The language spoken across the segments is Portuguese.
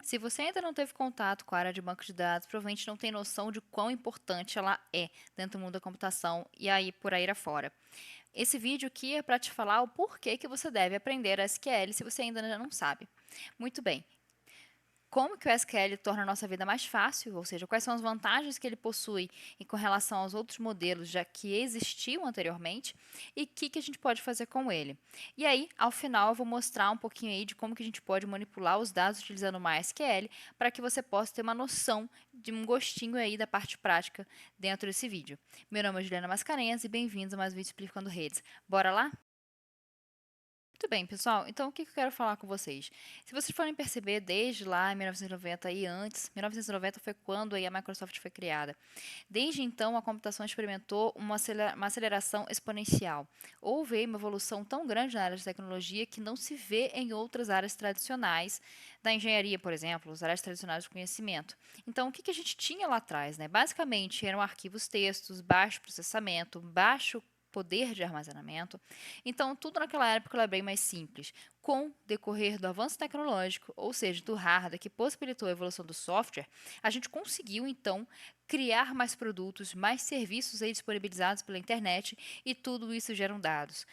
Se você ainda não teve contato com a área de banco de dados, provavelmente não tem noção de quão importante ela é dentro do mundo da computação e aí por aí afora. Esse vídeo aqui é para te falar o porquê que você deve aprender SQL se você ainda não sabe. Muito bem. Como que o SQL torna a nossa vida mais fácil, ou seja, quais são as vantagens que ele possui em com relação aos outros modelos já que existiam anteriormente e o que a gente pode fazer com ele. E aí, ao final, eu vou mostrar um pouquinho aí de como que a gente pode manipular os dados utilizando o MySQL para que você possa ter uma noção de um gostinho aí da parte prática dentro desse vídeo. Meu nome é Juliana Mascarenhas e bem-vindos a mais um vídeo Explicando Redes. Bora lá? Muito bem, pessoal. Então, o que eu quero falar com vocês? Se vocês forem perceber, desde lá em 1990 e antes, 1990 foi quando aí a Microsoft foi criada. Desde então, a computação experimentou uma aceleração exponencial. Houve aí uma evolução tão grande na área de tecnologia que não se vê em outras áreas tradicionais da engenharia, por exemplo, as áreas tradicionais do conhecimento. Então, o que a gente tinha lá atrás, né? Basicamente, eram arquivos textos, baixo processamento, baixo poder de armazenamento. Então, tudo naquela época era bem mais simples. Com o decorrer do avanço tecnológico, ou seja, do hardware que possibilitou a evolução do software, a gente conseguiu então criar mais produtos, mais serviços aí disponibilizados pela internet e tudo isso geram dados.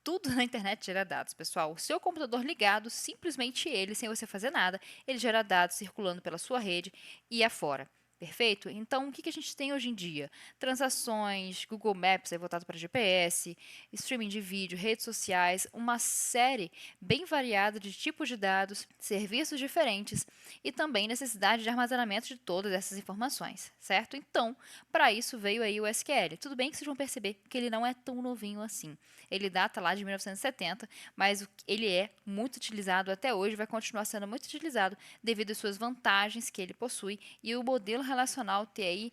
Tudo na internet gera dados, pessoal. O seu computador ligado, simplesmente ele, sem você fazer nada, ele gera dados circulando pela sua rede e afora. Perfeito? Então, o que a gente tem hoje em dia? Transações, Google Maps é voltado para GPS, streaming de vídeo, redes sociais, uma série bem variada de tipos de dados, serviços diferentes e também necessidade de armazenamento de todas essas informações, certo? Então, para isso veio aí o SQL. Tudo bem que vocês vão perceber que ele não é tão novinho assim. Ele data lá de 1970, mas ele é muito utilizado até hoje, vai continuar sendo muito utilizado devido às suas vantagens que ele possui e o modelo relacional ter aí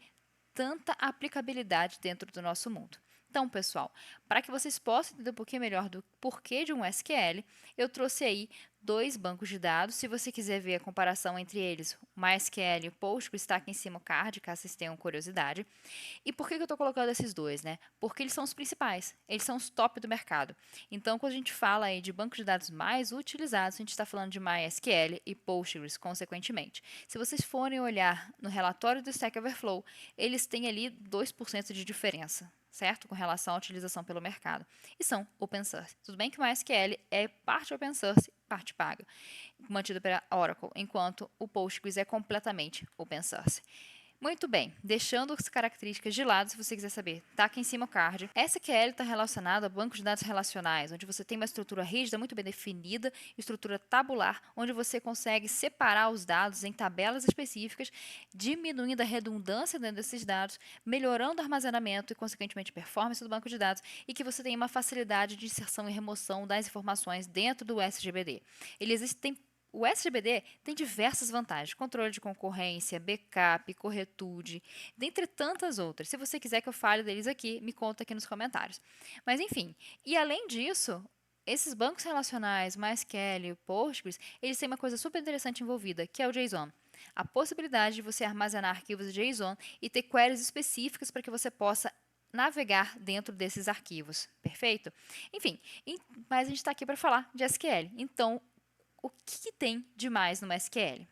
tanta aplicabilidade dentro do nosso mundo. Então, pessoal, para que vocês possam entender um pouquinho melhor do porquê de um SQL, eu trouxe aí dois bancos de dados. Se você quiser ver a comparação entre eles, o MySQL e o Postgres está aqui em cima o card, caso vocês tenham curiosidade. E por que eu estou colocando esses dois, né? Porque eles são os principais, eles são os top do mercado. Então, quando a gente fala aí de bancos de dados mais utilizados, a gente está falando de MySQL e Postgres, consequentemente. Se vocês forem olhar no relatório do Stack Overflow, eles têm ali 2% de diferença, certo? Com relação à utilização pelo mercado. E são open source. Tudo bem que o MySQL é parte open source, parte paga, mantido pela Oracle, enquanto o Postgres é completamente open source. Muito bem, deixando as características de lado, se você quiser saber, está aqui em cima o card. SQL está relacionado a bancos de dados relacionais, onde você tem uma estrutura rígida, muito bem definida, estrutura tabular, onde você consegue separar os dados em tabelas específicas, diminuindo a redundância dentro desses dados, melhorando o armazenamento e, consequentemente, a performance do banco de dados, e que você tenha uma facilidade de inserção e remoção das informações dentro do SGBD. Ele existe, o SGBD tem diversas vantagens: controle de concorrência, backup, corretude, dentre tantas outras. Se você quiser que eu fale deles aqui, me conta aqui nos comentários. Mas enfim, e além disso, esses bancos relacionais, MySQL e Postgres, eles têm uma coisa super interessante envolvida, que é o JSON. A possibilidade de você armazenar arquivos JSON e ter queries específicas para que você possa navegar dentro desses arquivos, perfeito? Enfim, mas a gente está aqui para falar de SQL. Então, o que tem de mais no SQL?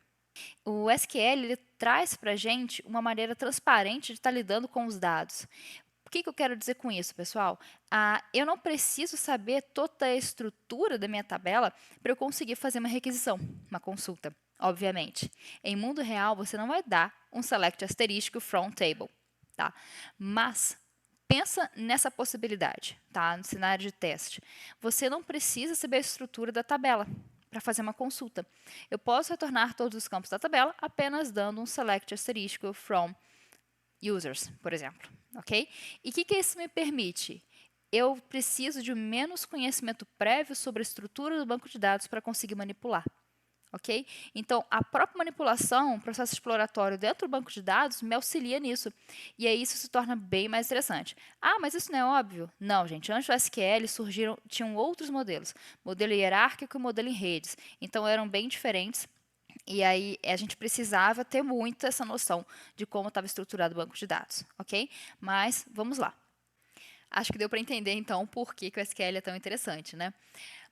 O SQL ele traz para a gente uma maneira transparente de estar lidando com os dados. O que eu quero dizer com isso, pessoal? Eu não preciso saber toda a estrutura da minha tabela para eu conseguir fazer uma requisição, uma consulta, obviamente. Em mundo real, você não vai dar um select asterístico from table, tá? Mas pensa nessa possibilidade, tá? No cenário de teste. Você não precisa saber a estrutura da tabela para fazer uma consulta. Eu posso retornar todos os campos da tabela apenas dando um select asterístico from users, por exemplo, ok? E o que isso me permite? Eu preciso de menos conhecimento prévio sobre a estrutura do banco de dados para conseguir manipular. Ok? Então, a própria manipulação, o processo exploratório dentro do banco de dados me auxilia nisso. E aí isso se torna bem mais interessante. Ah, mas isso não é óbvio? Não, gente. Antes do SQL tinham outros modelos. Modelo hierárquico e modelo em redes. Então, eram bem diferentes. E aí a gente precisava ter muito essa noção de como estava estruturado o banco de dados, ok? Mas vamos lá. Acho que deu para entender então por que o SQL é tão interessante, né?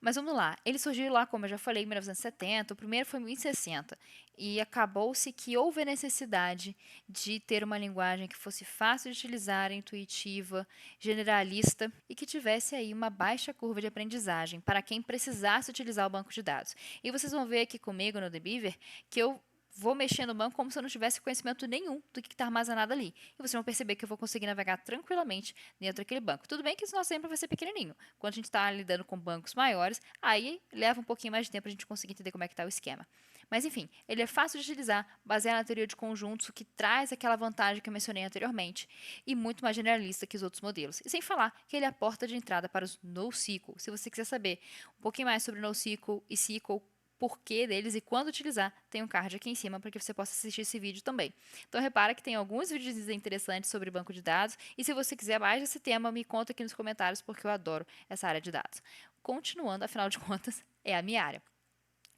Mas vamos lá, ele surgiu lá, como eu já falei, em 1970, o primeiro foi em 1960, e acabou-se que houve a necessidade de ter uma linguagem que fosse fácil de utilizar, intuitiva, generalista e que tivesse aí uma baixa curva de aprendizagem para quem precisasse utilizar o banco de dados. E vocês vão ver aqui comigo no The Beaver que eu vou mexer no banco como se eu não tivesse conhecimento nenhum do que está armazenado ali. E vocês vão perceber que eu vou conseguir navegar tranquilamente dentro daquele banco. Tudo bem que isso nosso exemplo vai ser pequenininho. Quando a gente está lidando com bancos maiores, aí leva um pouquinho mais de tempo para a gente conseguir entender como é que está o esquema. Mas enfim, ele é fácil de utilizar, baseado na teoria de conjuntos, o que traz aquela vantagem que eu mencionei anteriormente, e muito mais generalista que os outros modelos. E sem falar que ele é a porta de entrada para os NoSQL. Se você quiser saber um pouquinho mais sobre NoSQL e SQL, porquê deles e quando utilizar, tem um card aqui em cima para que você possa assistir esse vídeo também. Então repara que tem alguns vídeos interessantes sobre banco de dados e se você quiser mais desse tema, me conta aqui nos comentários porque eu adoro essa área de dados. Continuando, afinal de contas, é a minha área.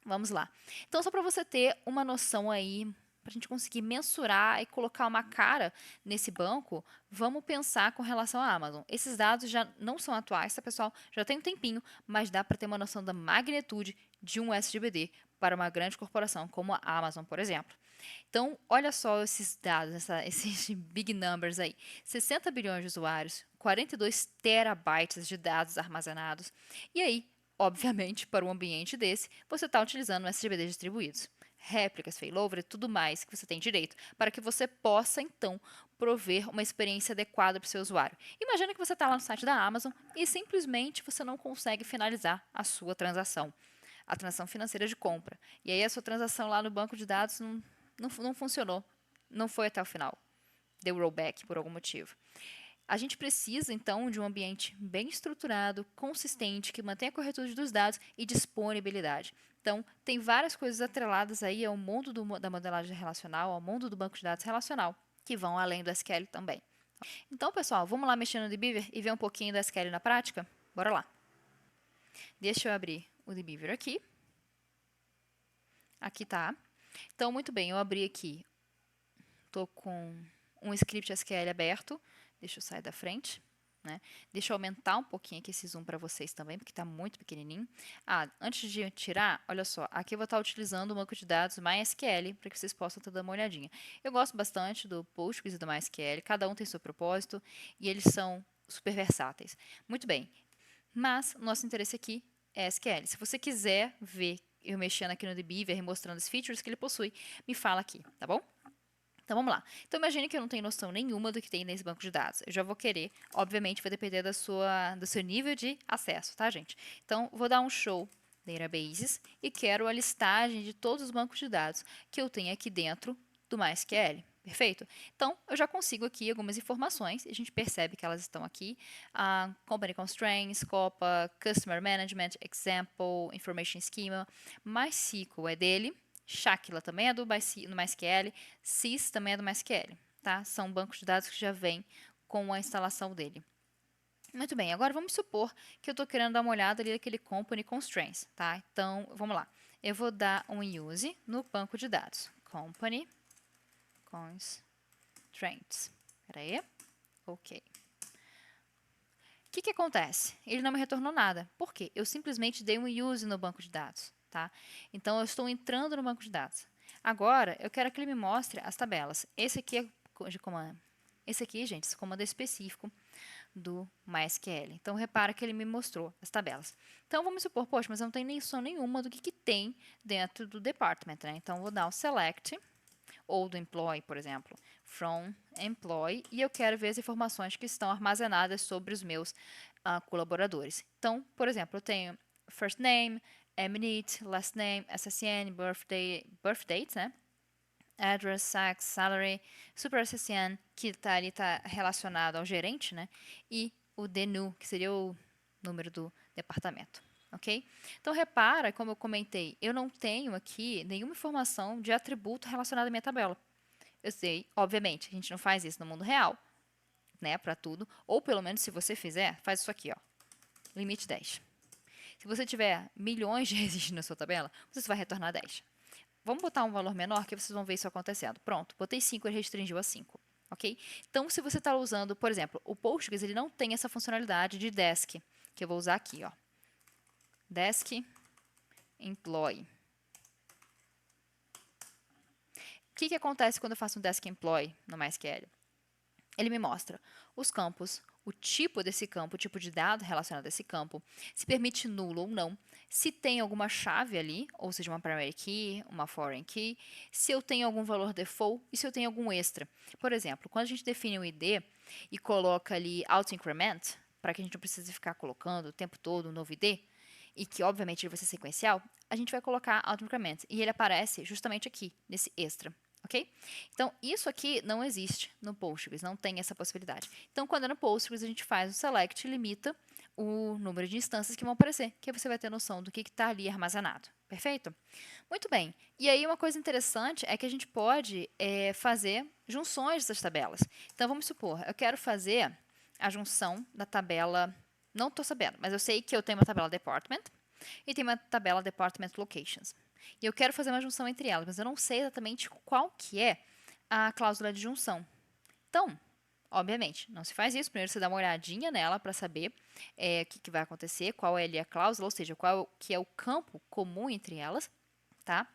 Vamos lá. Então só para você ter uma noção aí, para a gente conseguir mensurar e colocar uma cara nesse banco, vamos pensar com relação à Amazon. Esses dados já não são atuais, tá, pessoal? Já tem um tempinho, mas dá para ter uma noção da magnitude de um SGBD para uma grande corporação como a Amazon, por exemplo. Então, olha só esses dados, esses big numbers aí. 60 bilhões de usuários, 42 terabytes de dados armazenados. E aí, obviamente, para um ambiente desse, você está utilizando SGBDs distribuídos. Réplicas, failover e tudo mais que você tem direito, para que você possa, então, prover uma experiência adequada para o seu usuário. Imagina que você está lá no site da Amazon e simplesmente você não consegue finalizar a sua transação, a transação financeira de compra. E aí a sua transação lá no banco de dados não funcionou, não foi até o final, deu rollback por algum motivo. A gente precisa, então, de um ambiente bem estruturado, consistente, que mantenha a corretude dos dados e disponibilidade. Então, tem várias coisas atreladas aí ao mundo da modelagem relacional, ao mundo do banco de dados relacional, que vão além do SQL também. Então, pessoal, vamos lá mexer no DBeaver e ver um pouquinho do SQL na prática? Bora lá. Deixa eu abrir o DBeaver aqui. Aqui tá. Então, muito bem, eu abri aqui. Estou com um script SQL aberto. Deixa eu sair da frente. Né? Deixa eu aumentar um pouquinho aqui esse zoom para vocês também, porque está muito pequenininho. Antes de tirar, olha só, aqui eu vou estar utilizando o banco de dados MySQL para que vocês possam estar dando uma olhadinha. Eu gosto bastante do Postgres e do MySQL, cada um tem seu propósito e eles são super versáteis. Muito bem, mas nosso interesse aqui é SQL. Se você quiser ver eu mexendo aqui no DBeaver e mostrando os features que ele possui, me fala aqui, tá bom? Então vamos lá. Então imagine que eu não tenho noção nenhuma do que tem nesse banco de dados. Eu já vou querer, obviamente, vai depender do seu nível de acesso, tá, gente? Então vou dar um show databases e quero a listagem de todos os bancos de dados que eu tenho aqui dentro do MySQL. Perfeito? Então, eu já consigo aqui algumas informações, e a gente percebe que elas estão aqui. Company Constraints, Copa, Customer Management, Example, Information Schema, MySQL é dele, Shakila também é do MySQL, Sys também é do MySQL, tá? São bancos de dados que já vêm com a instalação dele. Muito bem, agora vamos supor que eu estou querendo dar uma olhada ali naquele Company Constraints, tá? Então, vamos lá. Eu vou dar um use no banco de dados. Company Constraints. Espera aí. Ok. O que acontece? Ele não me retornou nada. Por quê? Eu simplesmente dei um use no banco de dados. Tá? Então, eu estou entrando no banco de dados. Agora, eu quero que ele me mostre as tabelas. Esse aqui é de comando. Esse aqui, gente, esse comando é específico do MySQL. Então, repara que ele me mostrou as tabelas. Então, vamos supor, poxa, mas eu não tenho noção nenhuma do que tem dentro do department. Né? Então, vou dar o select, ou do employee, por exemplo, from employee, e eu quero ver as informações que estão armazenadas sobre os meus colaboradores. Então, por exemplo, eu tenho first name, MNIT, last name, SSN, birth date, né? Address, sex, salary, super SSN, que está relacionado ao gerente, né? E o DNU, que seria o número do departamento. Ok? Então, repara, como eu comentei, eu não tenho aqui nenhuma informação de atributo relacionado à minha tabela. Eu sei, obviamente, a gente não faz isso no mundo real, né, para tudo. Ou, pelo menos, se você fizer, faz isso aqui, ó, limite 10. Se você tiver milhões de registros na sua tabela, você vai retornar 10. Vamos botar um valor menor que vocês vão ver isso acontecendo. Pronto, botei 5 e restringiu a 5. Ok? Então, se você está usando, por exemplo, o Postgres, ele não tem essa funcionalidade de desk, que eu vou usar aqui, ó. desk employee. O que acontece quando eu faço um desk employee no MySQL? Ele me mostra os campos, o tipo desse campo, o tipo de dado relacionado a esse campo, se permite nulo ou não, se tem alguma chave ali, ou seja, uma primary key, uma foreign key, se eu tenho algum valor default e se eu tenho algum extra. Por exemplo, quando a gente define um ID e coloca ali auto increment, para que a gente não precise ficar colocando o tempo todo um novo ID, e que obviamente ele vai ser sequencial, a gente vai colocar auto increment e ele aparece justamente aqui, nesse extra. Ok? Então, isso aqui não existe no Postgres, não tem essa possibilidade. Então, quando é no Postgres, a gente faz o select e limita o número de instâncias que vão aparecer, que aí você vai ter noção do que está ali armazenado. Perfeito? Muito bem. E aí, uma coisa interessante é que a gente pode fazer junções dessas tabelas. Então, vamos supor, eu quero fazer a junção da tabela, não estou sabendo, mas eu sei que eu tenho uma tabela department e tenho uma tabela department locations. E eu quero fazer uma junção entre elas, mas eu não sei exatamente qual que é a cláusula de junção. Então, obviamente, não se faz isso. Primeiro você dá uma olhadinha nela para saber o que vai acontecer, qual é ali a cláusula, ou seja, qual que é o campo comum entre elas, tá?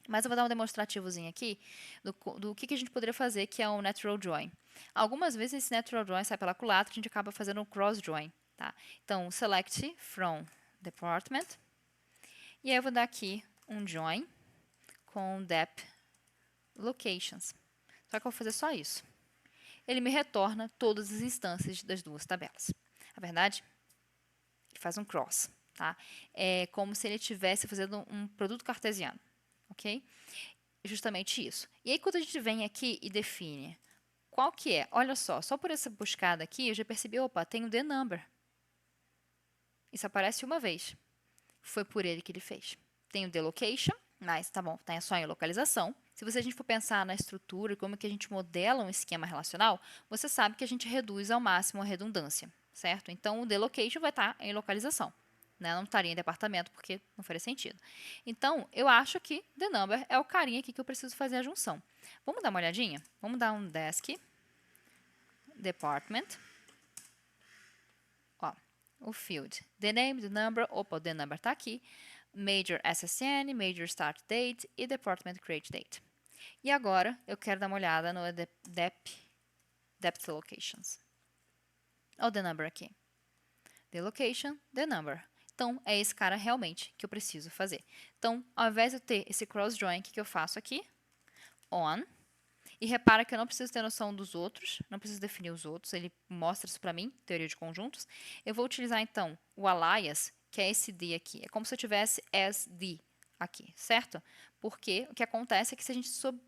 Mas eu vou dar um demonstrativozinho aqui do que a gente poderia fazer, que é um natural join. Algumas vezes esse natural join sai pela culatra, a gente acaba fazendo um cross join, tá? Então, select from department, e aí eu vou dar aqui um join com dep locations. Só que eu vou fazer só isso. Ele me retorna todas as instâncias das duas tabelas. Na verdade, ele faz um cross, tá? É como se ele estivesse fazendo um produto cartesiano, ok? Justamente isso. E aí, quando a gente vem aqui e define qual que é, olha só por essa buscada aqui, eu já percebi, opa, tem o the number. Isso aparece uma vez. Foi por ele que ele fez. Tem o the location, mas tá bom, tá só em localização. Se a gente for pensar na estrutura e como que a gente modela um esquema relacional, você sabe que a gente reduz ao máximo a redundância, certo? Então, o the location vai estar em localização. Né? Não estaria em departamento, porque não faria sentido. Então, eu acho que the number é o carinha aqui que eu preciso fazer a junção. Vamos dar uma olhadinha? Vamos dar um desk, department, ó, o field, the name, the number, opa, o the number está aqui, Major SSN, Major Start Date e Department Create Date. E agora eu quero dar uma olhada no Depth Locations. Olha o the number aqui. The location, the number. Então, é esse cara realmente que eu preciso fazer. Então, ao invés de eu ter esse cross-join, o que eu faço aqui? On. E repara que eu não preciso ter noção dos outros, não preciso definir os outros, ele mostra isso para mim, teoria de conjuntos. Eu vou utilizar, então, o alias, que é esse D aqui. É como se eu tivesse as D aqui, certo? Porque o que acontece é que se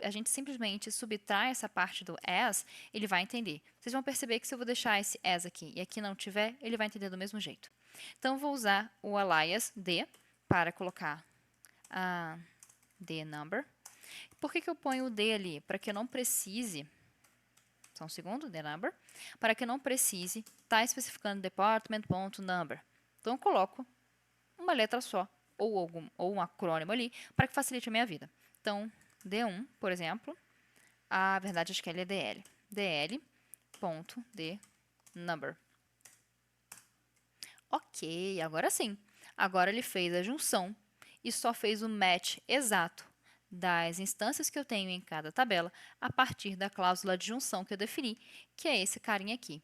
a gente simplesmente subtrai essa parte do as, ele vai entender. Vocês vão perceber que se eu vou deixar esse as aqui e aqui não tiver, ele vai entender do mesmo jeito. Então, eu vou usar o alias D para colocar a D number. Por que eu ponho o D ali? Para que eu não precise, só um segundo, the number, para que eu não precise estar especificando department.number. Então, eu coloco uma letra só, ou um acrônimo ali, para que facilite a minha vida. Então, D1, por exemplo, a verdade acho que ele é DL. DL.dNumber. Ok, agora sim. Agora ele fez a junção e só fez o match exato das instâncias que eu tenho em cada tabela a partir da cláusula de junção que eu defini, que é esse carinha aqui.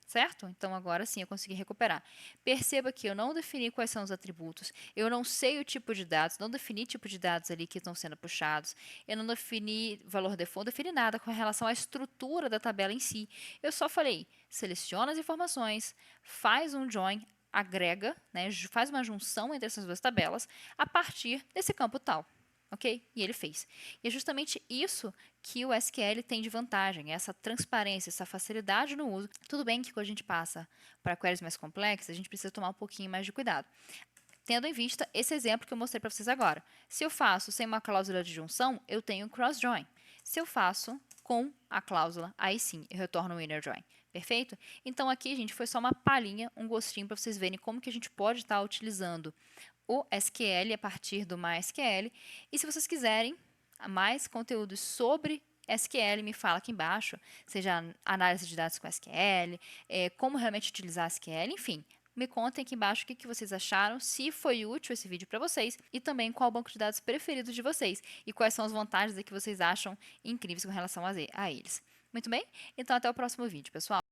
Certo? Então, agora sim eu consegui recuperar. Perceba que eu não defini quais são os atributos, eu não sei o tipo de dados, não defini tipo de dados ali que estão sendo puxados, eu não defini valor default, não defini nada com relação à estrutura da tabela em si. Eu só falei, seleciona as informações, faz um join, agrega, né, faz uma junção entre essas duas tabelas a partir desse campo tal. Ok? E ele fez. E é justamente isso que o SQL tem de vantagem, essa transparência, essa facilidade no uso. Tudo bem que quando a gente passa para queries mais complexas, a gente precisa tomar um pouquinho mais de cuidado. Tendo em vista esse exemplo que eu mostrei para vocês agora. Se eu faço sem uma cláusula de junção, eu tenho cross-join. Se eu faço com a cláusula, aí sim, eu retorno um inner join. Perfeito? Então, aqui, gente, foi só uma palhinha, um gostinho para vocês verem como que a gente pode estar utilizando o SQL a partir do MySQL. E se vocês quiserem mais conteúdos sobre SQL, me fala aqui embaixo, seja análise de dados com SQL, como realmente utilizar SQL, enfim. Me contem aqui embaixo o que vocês acharam, se foi útil esse vídeo para vocês e também qual o banco de dados preferido de vocês e quais são as vantagens que vocês acham incríveis com relação a eles. Muito bem? Então até o próximo vídeo, pessoal!